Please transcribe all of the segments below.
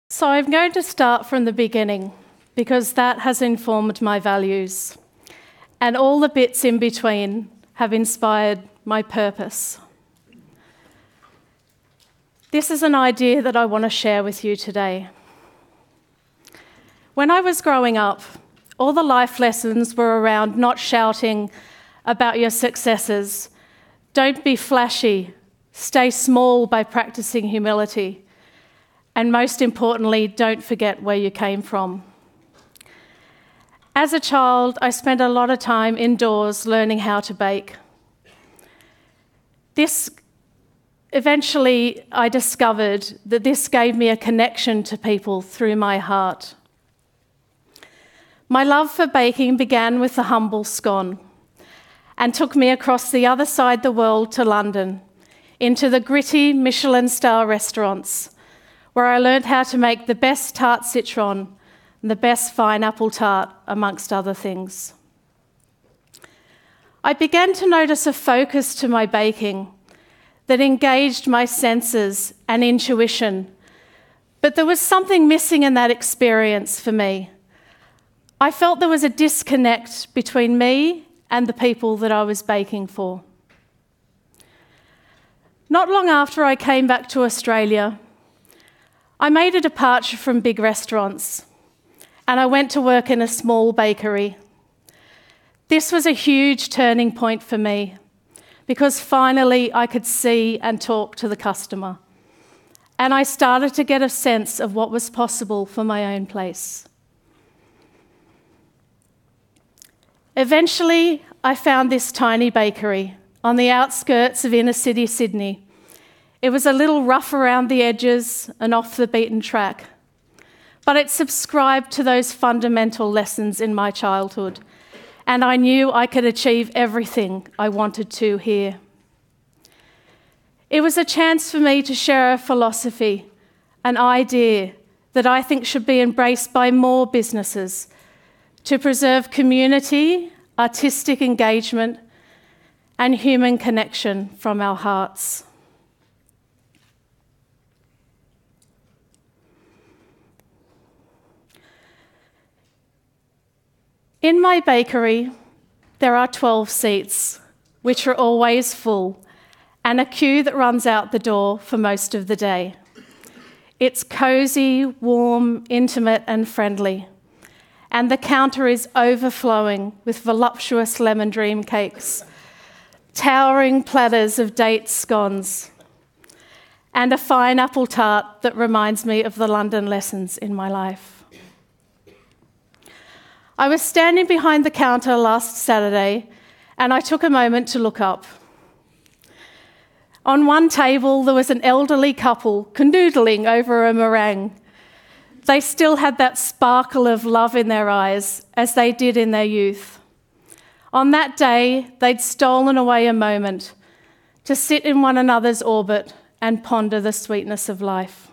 So I'm going to start from the beginning because that has informed my values, and all the bits in between have inspired my purpose. This is an idea that I want to share with you today. When I was growing up, all the life lessons were around not shouting about your successes, don't be flashy, stay small by practicing humility, and most importantly, don't forget where you came from. As a child, I spent a lot of time indoors learning how to bake. Eventually, I discovered that this gave me a connection to people through my heart. My love for baking began with the humble scone and took me across the other side of the world to London, into the gritty Michelin-star restaurants, where I learned how to make the best tart citron and the best fine apple tart, amongst other things. I began to notice a focus to my baking that engaged my senses and intuition, but there was something missing in that experience for me. I felt there was a disconnect between me and the people that I was baking for. Not long after I came back to Australia, I made a departure from big restaurants, and I went to work in a small bakery. This was a huge turning point for me, because finally I could see and talk to the customer, and I started to get a sense of what was possible for my own place. Eventually, I found this tiny bakery on the outskirts of inner city Sydney. It was a little rough around the edges and off the beaten track, but it subscribed to those fundamental lessons in my childhood, and I knew I could achieve everything I wanted to here. It was a chance for me to share a philosophy, an idea that I think should be embraced by more businesses, to preserve community, artistic engagement, and human connection from our hearts. In my bakery, there are 12 seats, which are always full, and a queue that runs out the door for most of the day. It's cosy, warm, intimate, and friendly, and the counter is overflowing with voluptuous lemon dream cakes, towering platters of date scones, and a fine apple tart that reminds me of the London lessons in my life. I was standing behind the counter last Saturday, and I took a moment to look up. On one table, there was an elderly couple canoodling over a meringue. They still had that sparkle of love in their eyes, as they did in their youth. On that day, they'd stolen away a moment to sit in one another's orbit and ponder the sweetness of life.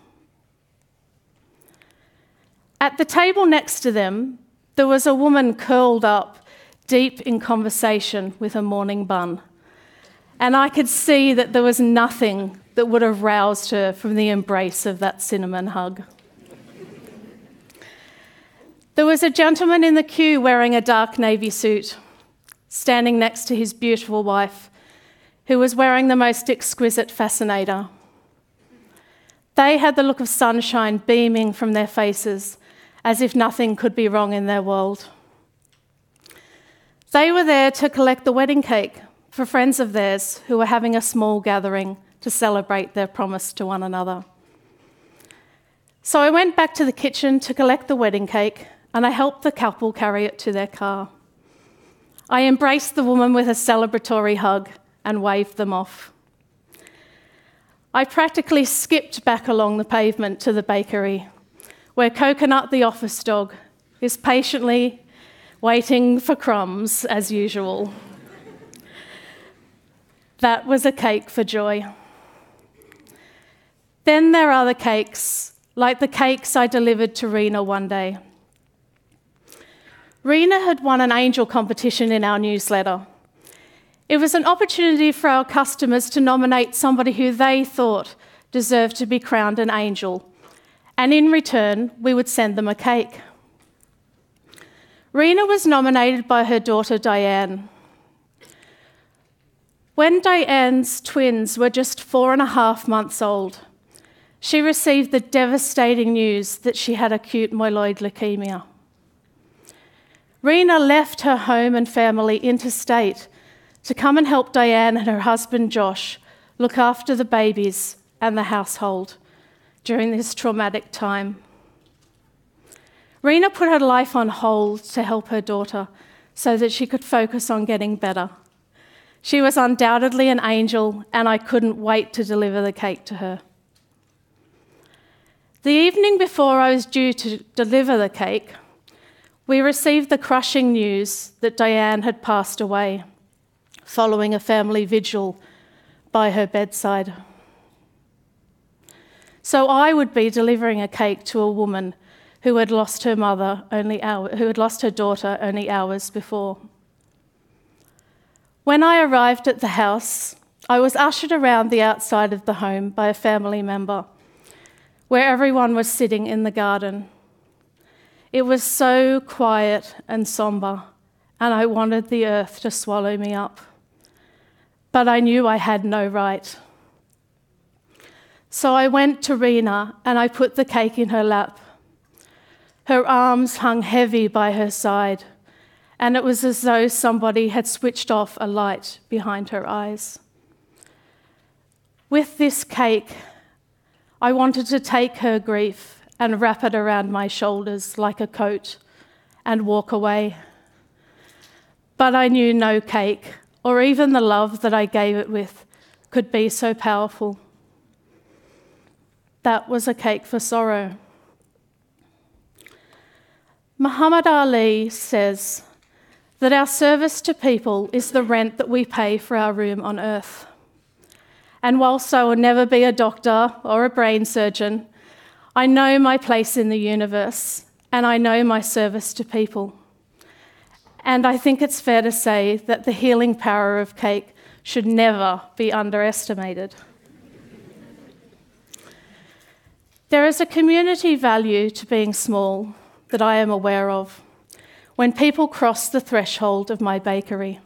At the table next to them, there was a woman curled up, deep in conversation with a morning bun. And I could see that there was nothing that would have roused her from the embrace of that cinnamon hug. There was a gentleman in the queue wearing a dark navy suit, standing next to his beautiful wife, who was wearing the most exquisite fascinator. They had the look of sunshine beaming from their faces, as if nothing could be wrong in their world. They were there to collect the wedding cake for friends of theirs who were having a small gathering to celebrate their promise to one another. So I went back to the kitchen to collect the wedding cake, and I helped the couple carry it to their car. I embraced the woman with a celebratory hug and waved them off. I practically skipped back along the pavement to the bakery, where Coconut the office dog is patiently waiting for crumbs as usual. That was a cake for joy. Then there are the cakes, like the cakes I delivered to Rena one day. Rena had won an angel competition in our newsletter. It was an opportunity for our customers to nominate somebody who they thought deserved to be crowned an angel, and in return, we would send them a cake. Rena was nominated by her daughter Diane. When Diane's twins were just 4.5 months old, she received the devastating news that she had acute myeloid leukemia. Rena left her home and family interstate to come and help Diane and her husband Josh look after the babies and the household during this traumatic time. Rena put her life on hold to help her daughter so that she could focus on getting better. She was undoubtedly an angel, and I couldn't wait to deliver the cake to her. The evening before I was due to deliver the cake, we received the crushing news that Diane had passed away following a family vigil by her bedside. So I would be delivering a cake to a woman who had lost her daughter only hours before. When I arrived at the house, I was ushered around the outside of the home by a family member, where everyone was sitting in the garden. It was so quiet and sombre, and I wanted the earth to swallow me up. But I knew I had no right. So I went to Rena and I put the cake in her lap. Her arms hung heavy by her side, and it was as though somebody had switched off a light behind her eyes. With this cake, I wanted to take her grief and wrap it around my shoulders like a coat and walk away. But I knew no cake, or even the love that I gave it with, could be so powerful. That was a cake for sorrow. Muhammad Ali says that our service to people is the rent that we pay for our room on earth. And whilst I will never be a doctor or a brain surgeon, I know my place in the universe, and I know my service to people. And I think it's fair to say that the healing power of cake should never be underestimated. There is a community value to being small that I am aware of when people cross the threshold of my bakery.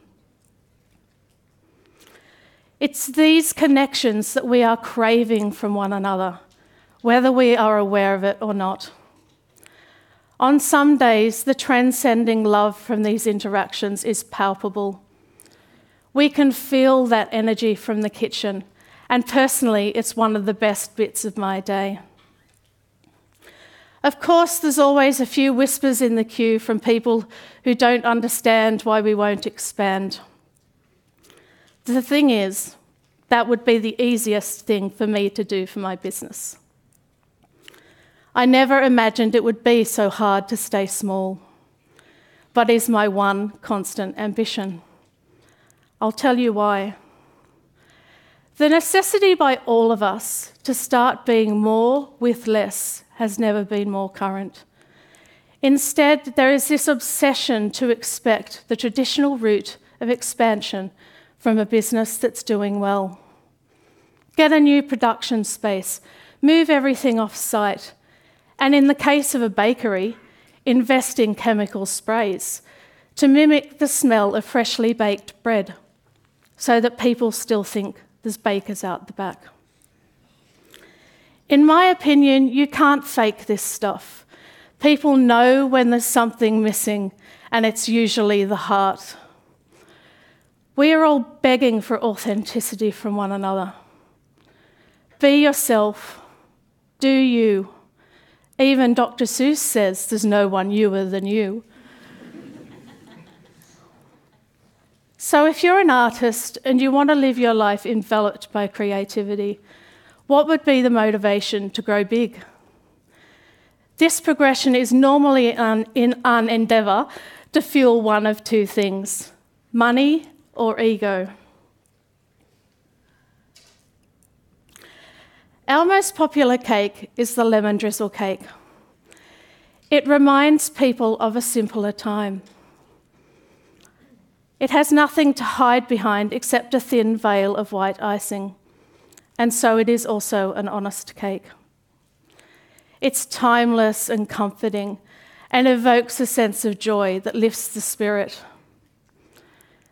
It's these connections that we are craving from one another, whether we are aware of it or not. On some days, the transcending love from these interactions is palpable. We can feel that energy from the kitchen, and personally, it's one of the best bits of my day. Of course, there's always a few whispers in the queue from people who don't understand why we won't expand. The thing is, that would be the easiest thing for me to do for my business. I never imagined it would be so hard to stay small, but is my one constant ambition. I'll tell you why. The necessity by all of us to start being more with less has never been more current. Instead, there is this obsession to expect the traditional route of expansion from a business that's doing well. Get a new production space, move everything off-site, and in the case of a bakery, invest in chemical sprays to mimic the smell of freshly baked bread so that people still think there's bakers out the back. In my opinion, you can't fake this stuff. People know when there's something missing, and it's usually the heart. We are all begging for authenticity from one another. Be yourself. Do you. Even Dr. Seuss says there's no one newer than you. So if you're an artist and you want to live your life enveloped by creativity, what would be the motivation to grow big? This progression is normally an endeavour to fuel one of two things: money or ego. Our most popular cake is the lemon drizzle cake. It reminds people of a simpler time. It has nothing to hide behind except a thin veil of white icing, and so it is also an honest cake. It's timeless and comforting and evokes a sense of joy that lifts the spirit.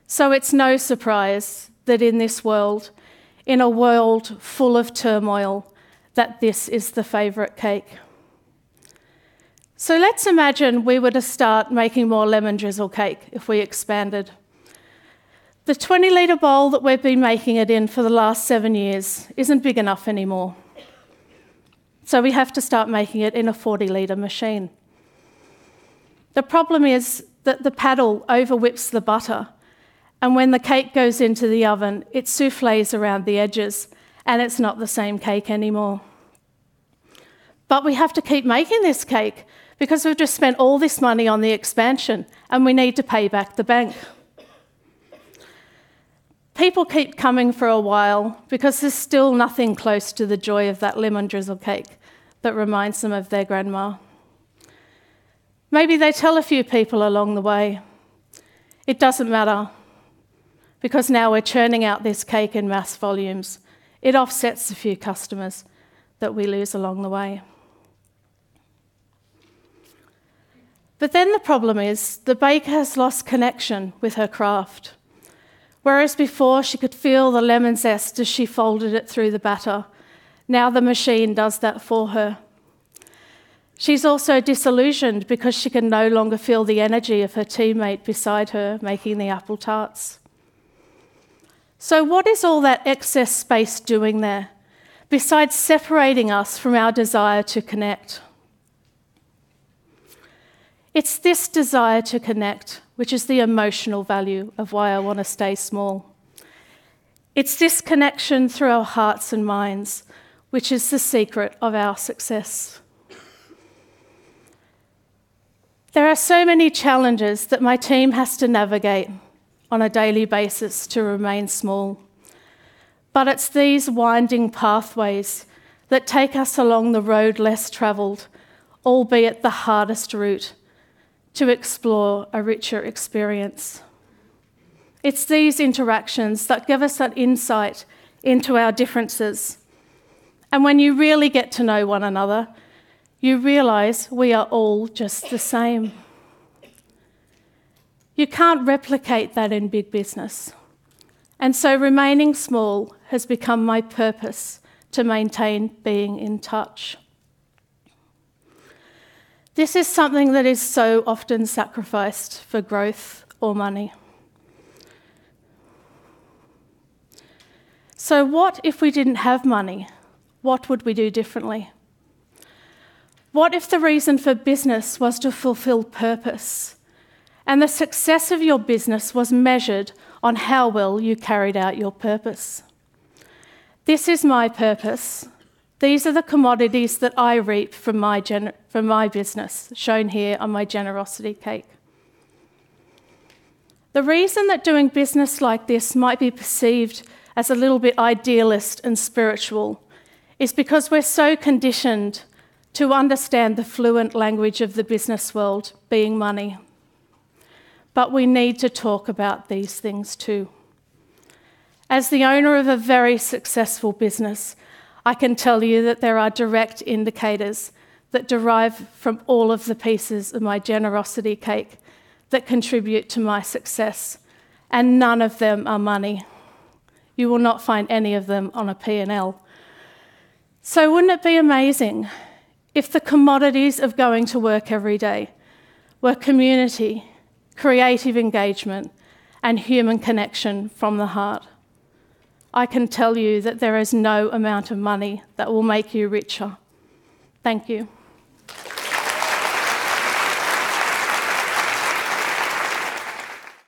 So it's no surprise that in this world, in a world full of turmoil, that this is the favourite cake. So let's imagine we were to start making more lemon drizzle cake if we expanded. The 20-litre bowl that we've been making it in for the last 7 years isn't big enough anymore. So we have to start making it in a 40-litre machine. The problem is that the paddle over-whips the butter, and when the cake goes into the oven, it soufflés around the edges, and it's not the same cake anymore. But we have to keep making this cake because we've just spent all this money on the expansion, and we need to pay back the bank. People keep coming for a while because there's still nothing close to the joy of that lemon drizzle cake that reminds them of their grandma. Maybe they tell a few people along the way. It doesn't matter, because now we're churning out this cake in mass volumes. It offsets a few customers that we lose along the way. But then the problem is the baker has lost connection with her craft. Whereas before she could feel the lemon zest as she folded it through the batter, now the machine does that for her. She's also disillusioned because she can no longer feel the energy of her teammate beside her making the apple tarts. So what is all that excess space doing there, besides separating us from our desire to connect? It's this desire to connect which is the emotional value of why I want to stay small. It's this connection through our hearts and minds which is the secret of our success. There are so many challenges that my team has to navigate on a daily basis to remain small. But it's these winding pathways that take us along the road less travelled, albeit the hardest route, to explore a richer experience. It's these interactions that give us that insight into our differences. And when you really get to know one another, you realise we are all just the same. You can't replicate that in big business. And so remaining small has become my purpose to maintain being in touch. This is something that is so often sacrificed for growth or money. So what if we didn't have money? What would we do differently? What if the reason for business was to fulfil purpose, and the success of your business was measured on how well you carried out your purpose? This is my purpose. These are the commodities that I reap from my business, shown here on my generosity cake. The reason that doing business like this might be perceived as a little bit idealist and spiritual is because we're so conditioned to understand the fluent language of the business world, being money. But we need to talk about these things too. As the owner of a very successful business, I can tell you that there are direct indicators that derive from all of the pieces of my generosity cake that contribute to my success, and none of them are money. You will not find any of them on a P&L. So wouldn't it be amazing if the commodities of going to work every day were community, creative engagement, and human connection from the heart? I can tell you that there is no amount of money that will make you richer. Thank you.